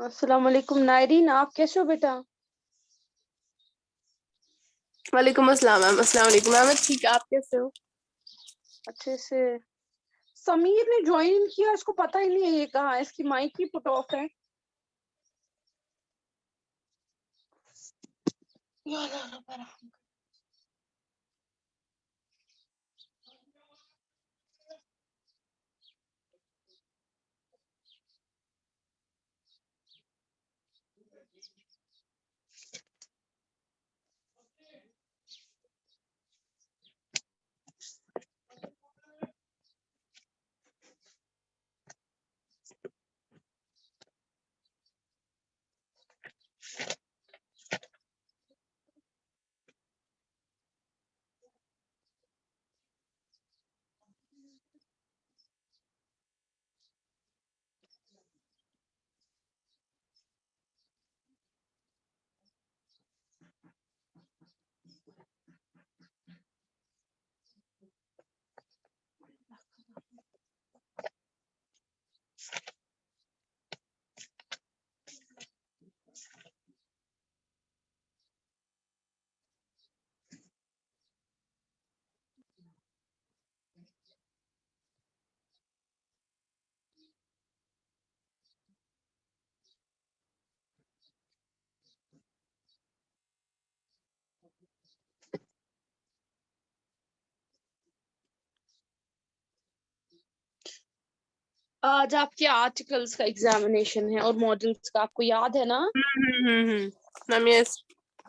अस्सलाम वालेकुम नायरीन, आप कैसे हो बेटा? वालेकुम अस्सलाम मैम। अस्सलाम वालेकुम मैम। ठीक है, आप कैसे हो? अच्छे से। समीर ने ज्वाइन किया, इसको पता ही नहीं है ये कहाँ है, इसकी माइक ही पुट ऑफ है। आज आपके आर्टिकल्स का एग्जामिनेशन है और मॉडल्स का, आपको याद है ना? Ma'am yes.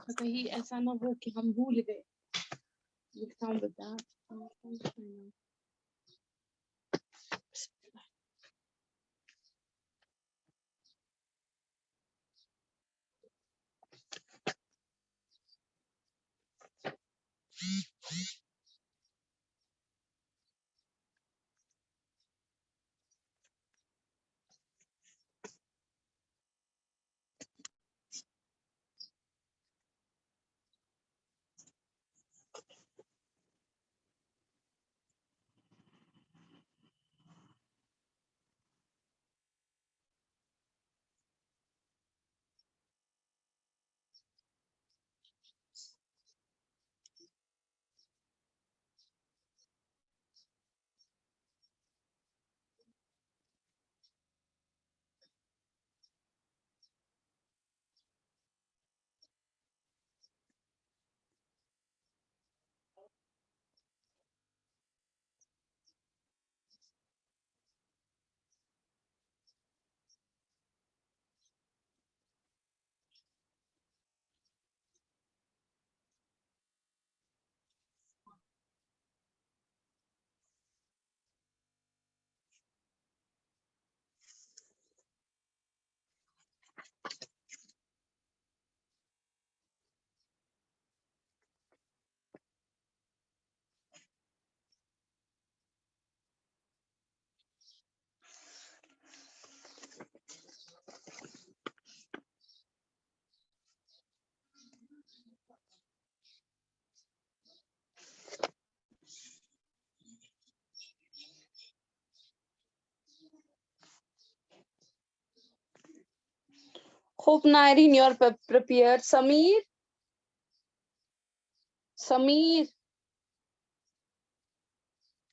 कहीं ऐसा ना हो कि हम भूल गए। लिखता हूँ बेटा। Hope Nireen, you're prepared. Sameer,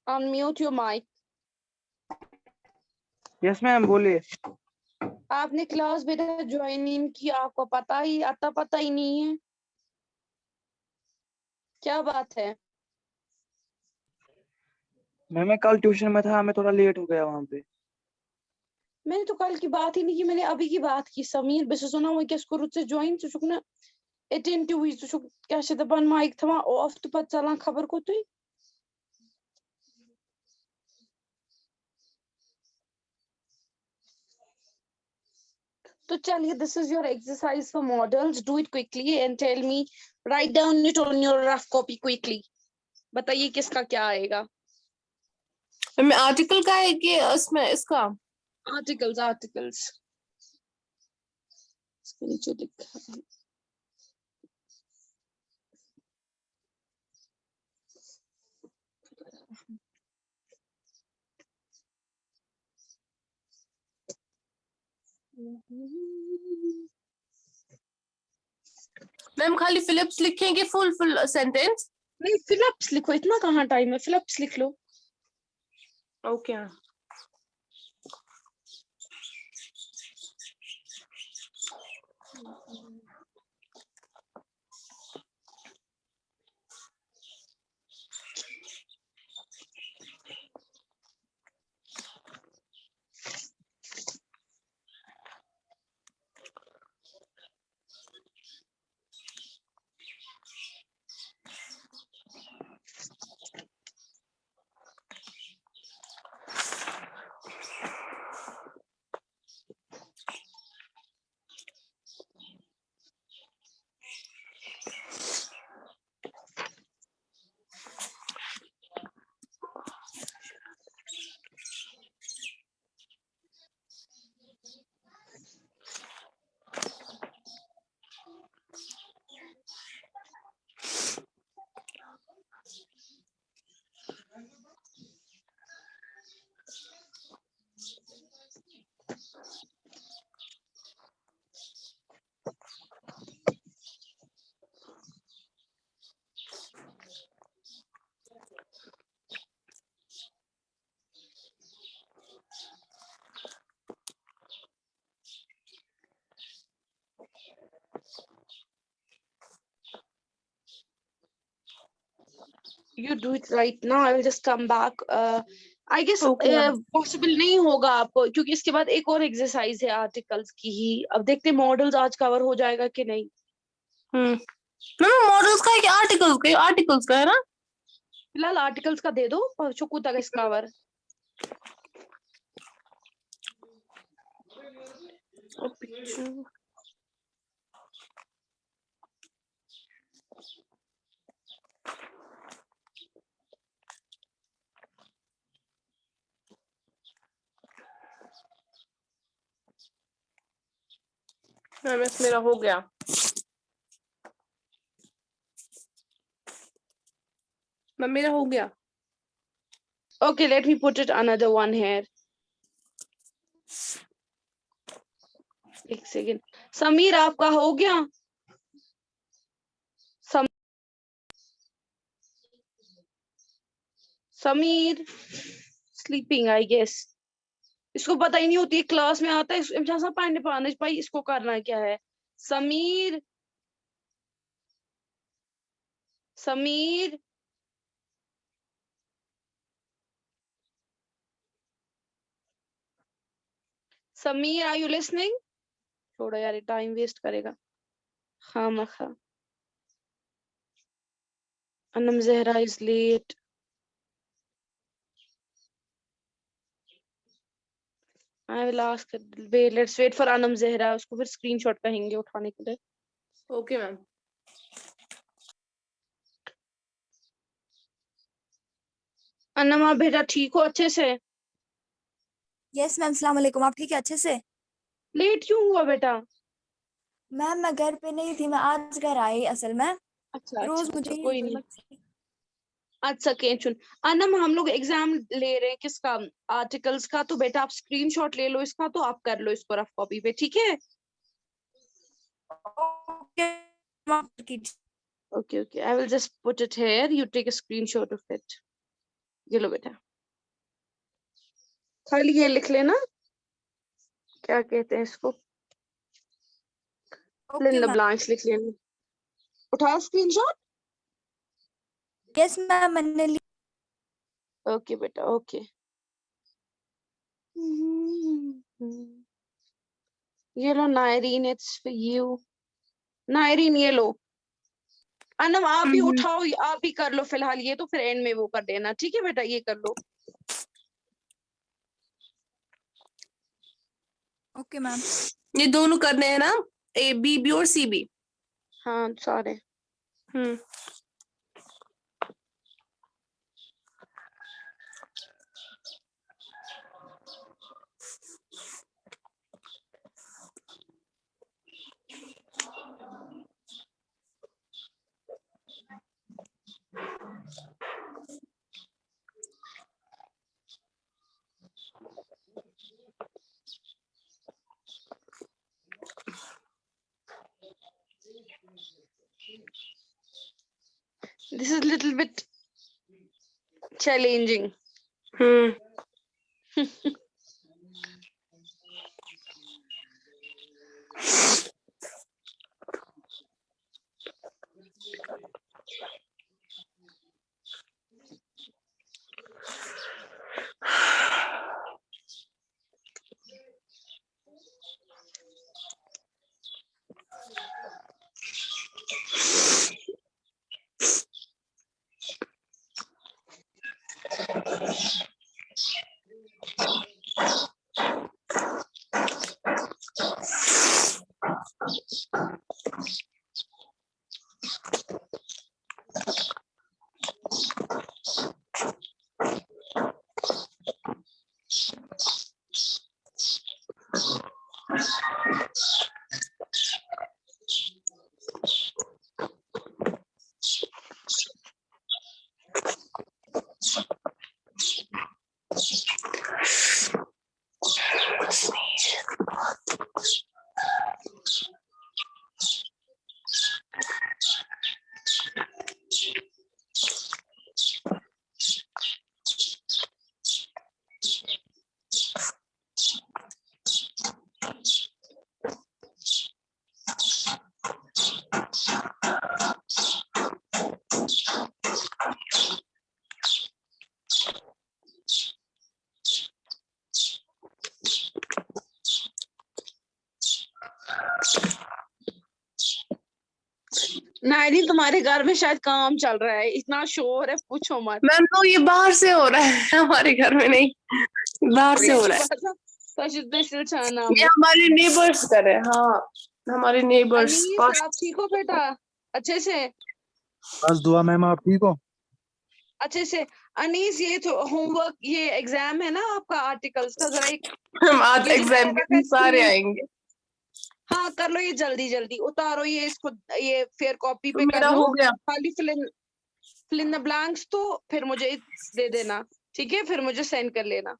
unmute your mic. Yes ma'am बोलिए। आपने क्लास बेटा ज्वाइन इन की, आपको पता ही नहीं है, क्या बात है? मैम मैं कल ट्यूशन में था, मैं थोड़ा लेट हो गया वहाँ पे। मैंने तो कल की बात ही नहीं की, मैंने अभी की बात की। समीर बस सुना वो क्या स्कूल से ज्वाइन तो चुकना attentive हुई तो चुक क्या से दबन माइक थमा ऑफ तो पता चला खबर को तुई। तो चलिए, this is your exercise for models, do it quickly and tell me, write down it on your rough copy quickly. बताइए किसका क्या आएगा? मैम आर्टिकल का है कि इसमें इसका? आर्टिकल्स इसके नीचे लिखा है। मैम खाली फिलिप्स लिखेंगे फुल फुल सेंटेंस? नहीं, फिलअप्स लिखो, इतना कहाँ टाइम है, फिलअप्स लिख लो। Okay. You do it right now. I will just come back. I guess Okay, ma'am. Possible नहीं होगा आपको, क्योंकि इसके बाद एक और एक्सरसाइज है आर्टिकल्स की ही। अब देखते हैं मॉडल्स आज कवर हो जाएगा कि नहीं। मैम मॉडल्स का है कि आर्टिकल्स का? आर्टिकल्स का है ना? फिलहाल आर्टिकल्स का दे दो, शुक्र तक इस कवर। मैम मेरा हो गया। मैम मेरा हो गया। Okay, let me put it another one here. एक सेकेंड। समीर आपका हो गया? Sameer sleeping I guess. इसको पता ही नहीं होती है, क्लास में आता है इमशा पानी पाने भाई, इसको करना क्या है। Sameer, Sameer Sameer, are you listening? छोड़ो यार, टाइम वेस्ट करेगा खामखा। Anam Zahra is late. I will ask, wait, let's wait for Anam Zahra. उसको फिर स्क्रीनशॉट कहेंगे उठाने के लिए। Okay ma'am. अनम आप बेटा ठीक हो अच्छे से? यस मैम, सलाम वालेकुम। आप ठीक है अच्छे से? लेट क्यों हुआ बेटा? मैम मैं घर पे नहीं थी, मैं आज घर आई असल में। अच्छा रोज अच्छा मुझे अच्छा, ही कोई नहीं। गड़बड़- अच्छा चुन। अनम हम लोग एग्जाम ले रहे हैं किसका? आर्टिकल्स का। तो बेटा आप स्क्रीनशॉट ले लो इसका, तो आप कर लो इसको रफ कॉपी पे, ठीक है? ओके मैम, कीजिए। Okay okay, I will just put it here, you take a screenshot of it. ये लो बेटा, खाली ये लिख लेना, क्या कहते हैं इसको, fill okay in the ma'am. Blanks लिख लेना। उठाओ स्क्रीनशॉट। यस मैम, मैंने ओके बेटा, ओके। ये लो Naireen, it's for you. Naireen ये लो। अनम आप भी उठाओ, आप भी कर लो फिलहाल ये, तो फिर एंड में वो कर देना, ठीक है बेटा? ये कर लो। Okay ma'am. ये दोनों करने हैं ना, ए बी बी और सी बी? हाँ सारे। हम्म। This is little bit challenging. Nayari, तुम्हारे घर में शायद काम चल रहा है, इतना शोर है पूछो मत। मैम तो ये बाहर से हो रहा है, हमारे घर में नहीं, बाहर से हो रहा है। ये हमारे नेबर्स कर है। हाँ, हमारे नेबर्स। अनीस, आप ठीक हो बेटा? अच्छे से? बस दुआ मैम, आप ठीक हो? अच्छे से। अनीस, ये तो होमवर्क, ये एग्जाम है ना आपका आर्टिकल्स का, जरा एक हम आज ये जो एग्जाम मैंने के रखा सारे screen- आएंगे। हाँ कर लो, ये जल्दी जल्दी उतारो, ये इसको ये फेयर कॉपी पे कर मेरा लो, हो गया। खाली फिल इन द ब्लैंक्स तो फिर मुझे दे देना, ठीक है? फिर मुझे सेंड कर लेना।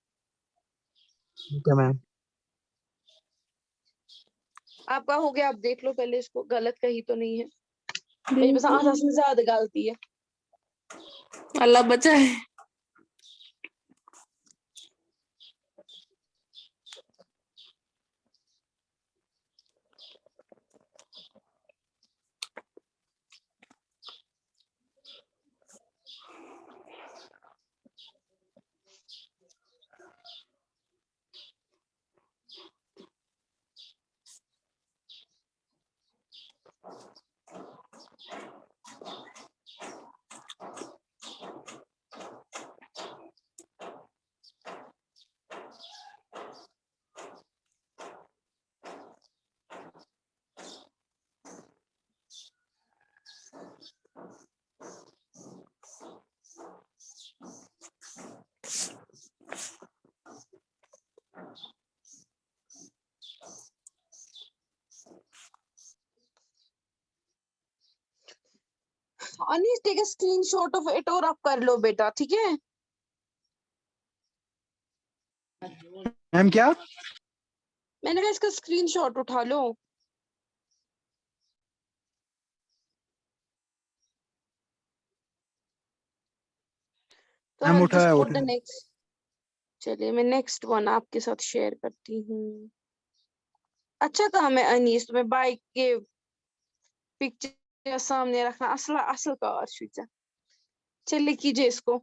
ठीक है मैम। आपका हो गया, आप देख लो पहले इसको, गलत कहीं तो नहीं है। मेरी बस आधा से ज्यादा गलती है। अल्लाह बचाए। Anees, take a screenshot of it और आप कर लो बेटा, ठीक है? मैम क्या? मैंने कहा इसका स्क्रीनशॉट उठा लो। तो मैम I'll उठाया just put the उठाया। next, चलिए मैं नेक्स्ट वन आपके साथ शेयर करती हूँ। अच्छा काम है अनीस, तुम्हें बाइक के पिक्चर सामने रखना, असल असल कार शुजा। चलिए कीजिए इसको।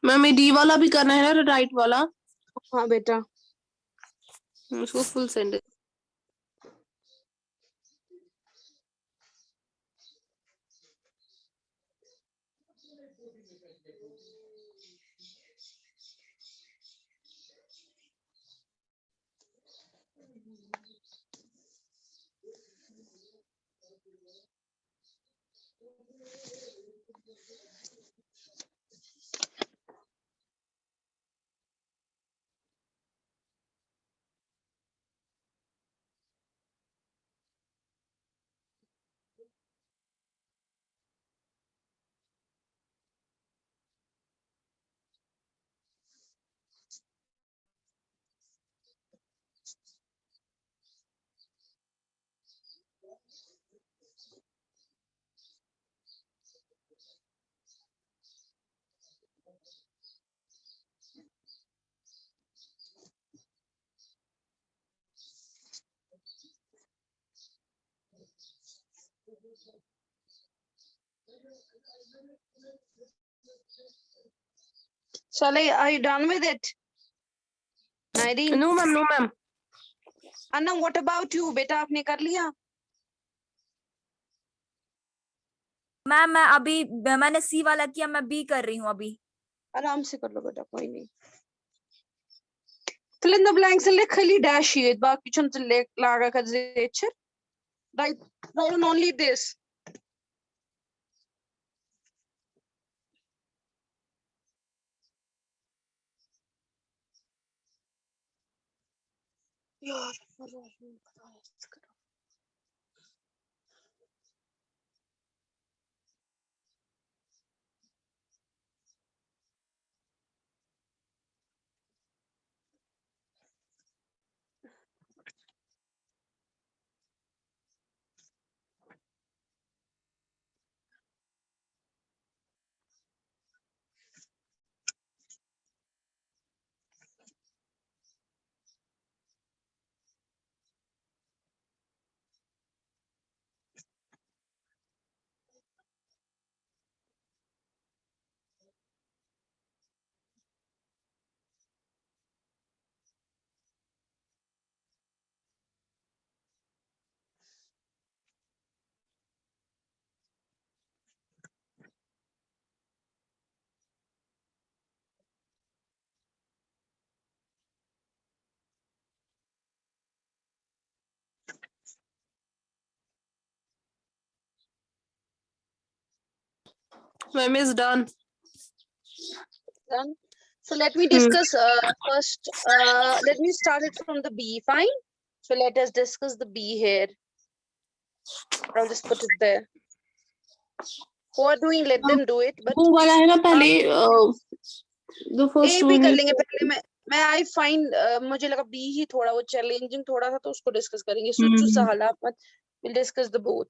मैम ये डी वाला भी करना है ना, राइट वाला? हाँ बेटा। उसको full sentence. Saleh, are you done with it? Naireen? No ma'am, no ma'am. Anna, what about you? बेटा आपने कर लिया? मैम मैं अभी मैंने सी वाला किया, मैं बी कर रही हूँ अभी। आराम से कर लो बेटा, कोई नहीं। Fill in the blanks and लिख खाली dash ये बाकी चुन से लिख लागा कर ज़ेचर। Write on only this. यार ma'am is done. done. So let me discuss first. Let me start it from the B. Fine. So let us discuss the B here. I'll just put it there. Who are doing? Let them do it. But वो वाला है ना पहले the first A भी one कर is- लेंगे पहले। मैं I find मुझे लगा B ही थोड़ा वो चैलेंजिंग थोड़ा था, तो उसको डिस्कस करेंगे। सुचु सहाला मत, we'll discuss the both.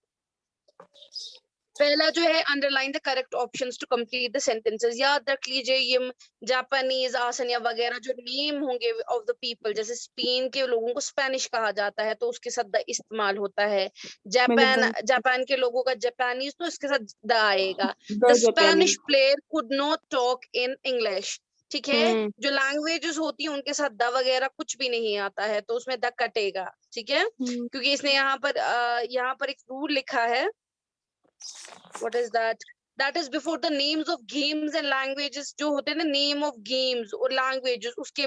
पहला जो है underline the correct options to complete the sentences. याद रख लीजिए ये जापानीज, आसनिया वगैरह जो नेम होंगे ऑफ द पीपल, जैसे स्पेन के लोगों को स्पेनिश कहा जाता है तो उसके साथ द इस्तेमाल होता है। जापान के लोगों का जापानीज, तो इसके साथ द आएगा। The Spanish player could not talk in English. ठीक है, जो लैंग्वेजेस होती है उनके साथ द वगैरह कुछ भी नहीं आता है, तो उसमें द कटेगा। ठीक है, क्योंकि इसने यहाँ पर एक रूल लिखा है। What is that? That is before the names of games and languages जो होते हैं ना, name of games और languages, उसके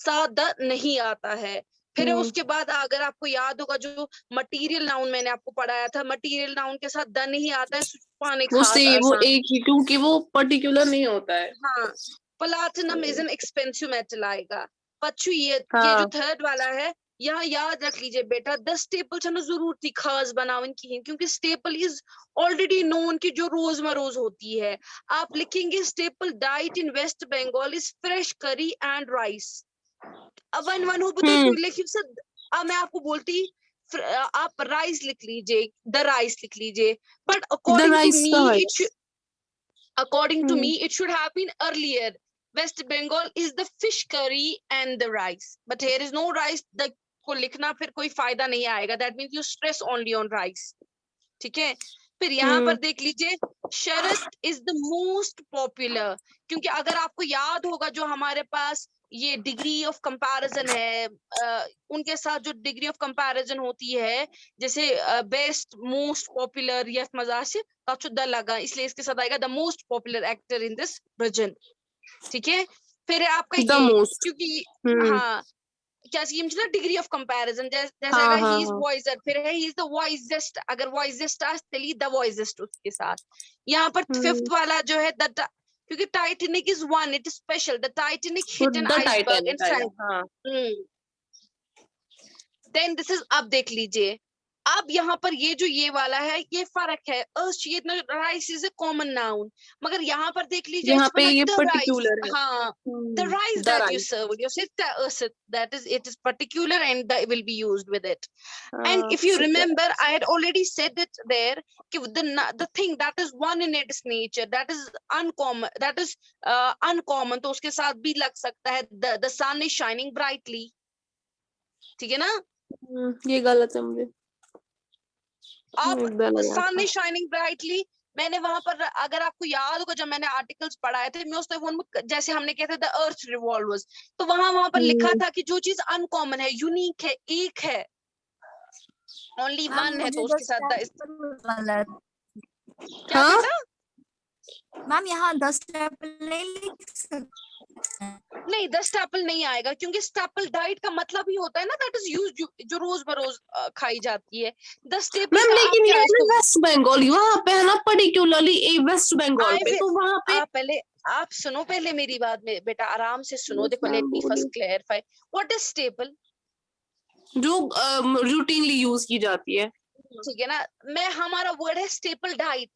साथ द नहीं आता है। फिर उसके बाद अगर आपको याद होगा जो मटीरियल नाउन मैंने आपको पढ़ाया था, मटीरियल नाउन के साथ द नहीं आता है। वो एक ही, क्योंकि वो पर्टिकुलर नहीं होता है। हाँ, platinum is an expensive metal आएगा। पच्चू ये जो थर्ड वाला है, यहाँ याद रख लीजिए बेटा, 10 स्टेपल छना जरूर थी खास बनावन की, क्योंकि स्टेपल इज ऑलरेडी नोन की जो रोजमरोज होती है। आप लिखेंगे staple diet in West Bengal is fresh curry and rice. अब वन हो अब मैं आपको बोलती आप राइस लिख लीजिए, द राइस लिख लीजिए, but according to me it should have been earlier West Bengal is the fish curry and the rice, but here is no rice. The को लिखना फिर कोई फायदा नहीं आएगा. That means you stress only on rice. ठीक है. फिर यहाँ पर देख लीजिए, शरद is the most popular, क्योंकि अगर आपको याद होगा जो हमारे पास ये डिग्री ऑफ कंपैरिजन है, उनके साथ जो डिग्री ऑफ कंपैरिजन होती है, जैसे बेस्ट, मोस्ट पॉपुलर, यस मजा से द लगा, इसलिए इसके साथ आएगा the most popular actor in this region. ठीक है. फिर आपका ये क्योंकि हाँ क्या ना डिग्री ऑफ कंपैरिजन, जैसे ही इज वॉइसर, फिर है ही इज द वॉइसेस्ट, अगर वॉइसेस्ट चलिए द वॉइसेस्ट उसके साथ. यहाँ पर फिफ्थ वाला जो है द, क्योंकि Titanic is one, it is special, the Titanic hit an iceberg inside. Then this is, अब देख लीजिए, अब यहाँ पर ये जो ये वाला है ये फर्क है. Rice is a common noun, मगर यहाँ पर देख लीजिए यहाँ पे ये पर्टिकुलर है. हाँ, the rice that you serve, you said that is, it is particular and that will be used with it. And if you remember, I had already said it there, the thing that is one in its nature, that is uncommon, uncommon, तो उसके साथ भी लग सकता है the sun is shining brightly. ठीक है ना. ये गलत है मुझे. अब sun is shining brightly, मैंने वहां पर, अगर आपको याद होगा जब मैंने आर्टिकल्स पढ़ाए थे, मैं उसमें जैसे हमने कहते द अर्थ रिवॉल्वर्स, तो वहां पर लिखा था कि जो चीज अनकॉमन है, यूनिक है, एक है, ओनली वन है, तो उसके साथ क्या बेटा? मैम यहाँ 10 स्टेपल नहीं लिख सकते? नहीं, 10 स्टेपल नहीं आएगा, क्योंकि स्टेपल डाइट का मतलब ही होता है ना, दैट इज यूज्ड, जो रोज बरोज खाई जाती है. 10 स्टेपल. मैम लेकिन ये वेस्ट बंगाल, वहाँ पे है ना, पर्टिकुलरली वेस्ट बंगाल पे, तो वहाँ पे पहले आप सुनो, पहले मेरी बात में बेटा आराम से सुनो. देखो, let me first clarify what is staple, जो रूटीनली यूज की जाती है. ठीक है ना. मैं, हमारा वर्ड है staple diet,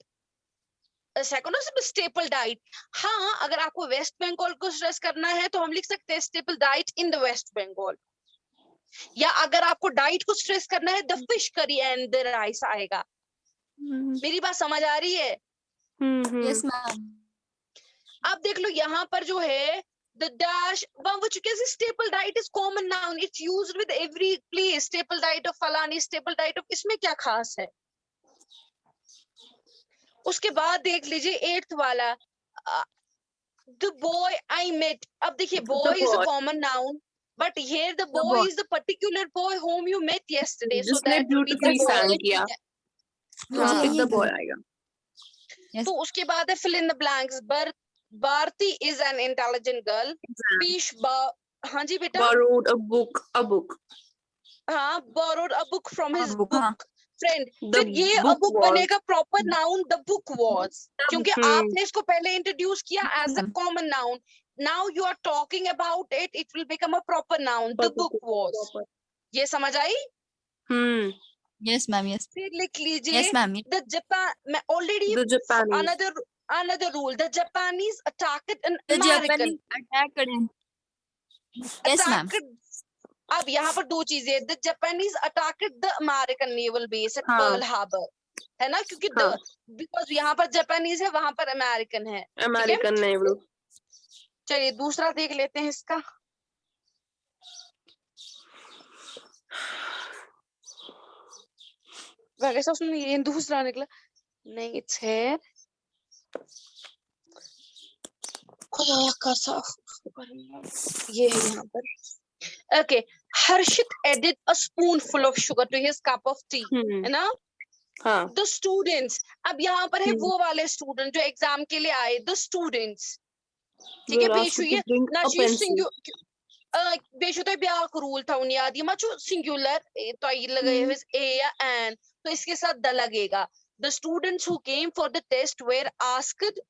second staple diet. हाँ, अगर आपको वेस्ट बंगाल को स्ट्रेस करना है तो हम लिख सकते हैं staple diet in the West Bengal, या अगर आपको डाइट को स्ट्रेस करना है the fish curry and the rice आएगा. मेरी बात समझ आ रही है? Yes ma'am. अब देख लो यहाँ पर जो है the dash, staple diet is common noun, it's used with every place. Staple diet of फलानी, staple diet of, इसमें क्या खास है? उसके बाद देख लीजिए 8th वाला, the boy I met. अब देखिए, boy is a common noun, but here the boy is the particular boy whom you met yesterday. So that beautifully sang किया. the boy आएगा. तो उसके बाद है fill in the blanks. Bharti is an intelligent girl. Pish हाँ जी बेटा. Borrowed a book. हाँ, borrowed a book from his book. Friend, फिर ये अब बुक बनेगा proper noun, the book was, क्योंकि आपने इसको पहले इंट्रोड्यूस किया as a common noun. Now you are talking about it, it will become a proper noun, the book was. ये समझ आई? Yes ma'am. यस. फिर लिख लीजिए यस मैम. द जापान, मैं already another rule, the Japanese attacked an American. Yes ma'am. अब यहाँ पर दो चीजें, the Japanese attacked the American naval base at Pearl Harbor, है ना, क्योंकि बिकॉज यहाँ पर जापानीज है, वहां पर अमेरिकन है, अमेरिकन नेवल. चलिए दूसरा देख लेते हैं इसका. वैसे उसमें ये दूसरा निकला नहीं, इट्स है खुदा का साफ, ये है यहाँ पर. Okay, Harshit added a spoonful of sugar to his cup of tea, है ना? हाँ. The students, अब यहाँ पर है वो वाले स्टूडेंट जो एग्जाम के लिए आए, the students. ठीक है, बेशु ये ना बेशु तो ब्याक रूल था उन्हें याद, ये मचो सिंगुलर तो ये लगे a या an, तो इसके साथ द लगेगा. The students who came for the test were asked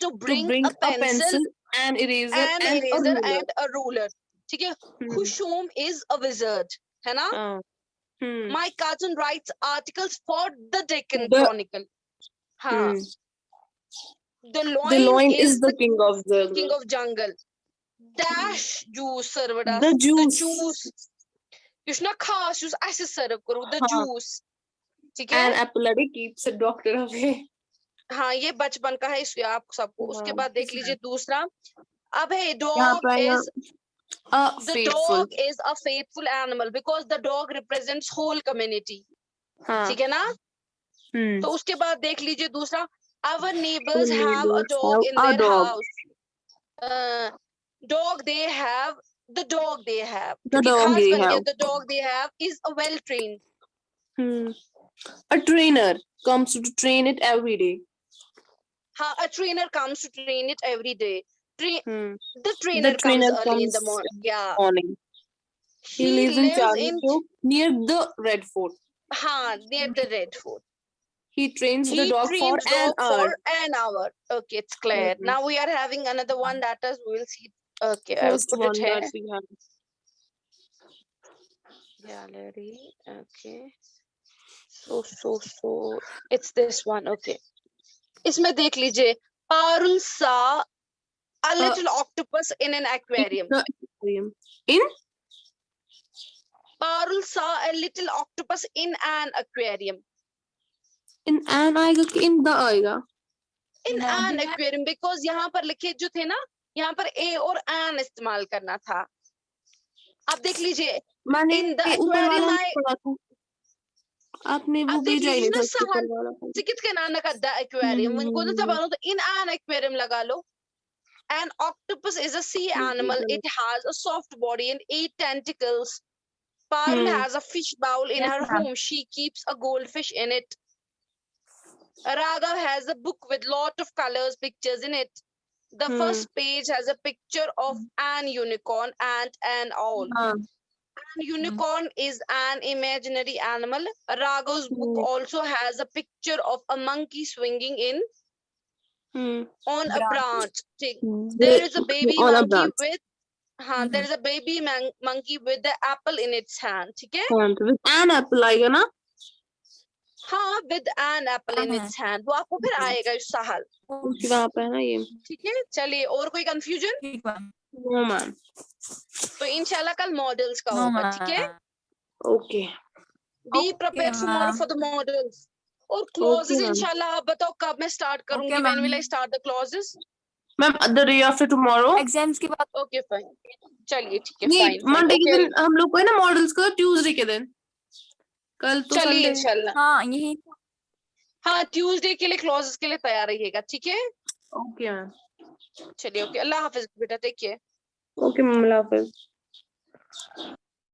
to bring a pencil and eraser and a ruler. ठीक है. Khushum is a wizard, है ना? My cousin writes articles for the Deccan Chronicle. हाँ. The loin is the king of jungle. Dash juice served us. The juice. Yush na khas juice ऐसे serve करो, the juice. ठीक है. And epileptic keeps a doctor away. हाँ ये बचपन का है इसलिए आप सबको। उसके हाँ, बाद देख लीजिए दूसरा, अब है यहाँ डॉग पे is, the fateful. dog is a faithful animal because the dog represents whole community. हाँ। ठीक है ना? तो उसके बाद देख लीजिए दूसरा, our neighbors Our have a neighbors dog have in a their dog. house. Dog they have, the dog they have, The क्योंकि dog खास they बन गया, have. the dog they have is a well trained. A trainer comes to train it every day. हाँ, a trainer comes to train it every day. The The trainer comes trainer early in the comes morning. Yeah. morning. He lives in Charlie Chowk near the Red Fort. हाँ, near the Red Fort. He trains the He dog for trains an dog hour. for an hour. Okay, it's clear. Now we are having another one that is, we'll see. Okay, I will First put one it here. that we have. Gallery. Okay. So. It's this one. Okay. इसमें देख लीजिए. Parul saw a little octopus in an aquarium. The aquarium. In? Parul saw a little octopus in an aquarium. In an आएगा कि in the आएगा? In an aquarium, because यहाँ पर लिखे जो थे ना, यहाँ पर a और an इस्तेमाल करना था. आप देख लीजिए. मैंने In the ऊपर वाला aquarium नहीं पढ़ा था. आपने वो आप देख भेजा ही लीजिए नहीं ना था ऊपर सहन, वाला. सिकित के नाना का the aquarium. उनको तो सब तो in an aquarium लगा लो. An octopus is a sea animal. It has a soft body and 8 tentacles. Parul has a fish bowl in her home. She keeps a goldfish in it. Raghav has a book with lot of colors, pictures in it. The first page has a picture of an unicorn and an owl. An unicorn is an imaginary animal. Raghav's book also has a picture of a monkey swinging in on a branch. There is a baby On a monkey branch. with there is a baby monkey with the apple in its hand. ठीक है? With an apple आएगा ना? हाँ, with an apple in its hand. वो आपको फिर आएगा सहल. वहाँ पे है ना ये. ठीक है, चलिए और कोई कंफ्यूजन? No man. तो इंशाल्लाह कल मॉडल्स का होगा. ठीक है? Okay. Be prepared tomorrow for the models. और clauses ma'am. इंशाल्लाह आप बताओ कब मैं start करूंगी. Okay, When ma'am. will I start the clauses? Ma'am, the day after tomorrow. Exams के बाद. Okay, fine. चलिए ठीक है, नहीं, fine. मंडे के Okay. दिन हम लोग को है ना मॉडल्स का, ट्यूसडे के दिन. कल तो चलिए संडे. इंशाल्लाह. हाँ यही. हाँ, ट्यूसडे के लिए क्लॉजेस के लिए तैयार रहिएगा. ठीक है? Okay ma'am. चलिए, ओके. अल्लाह हाफिज बेटा, टेक केयर. Okay मैम, अल्लाह हाफिज.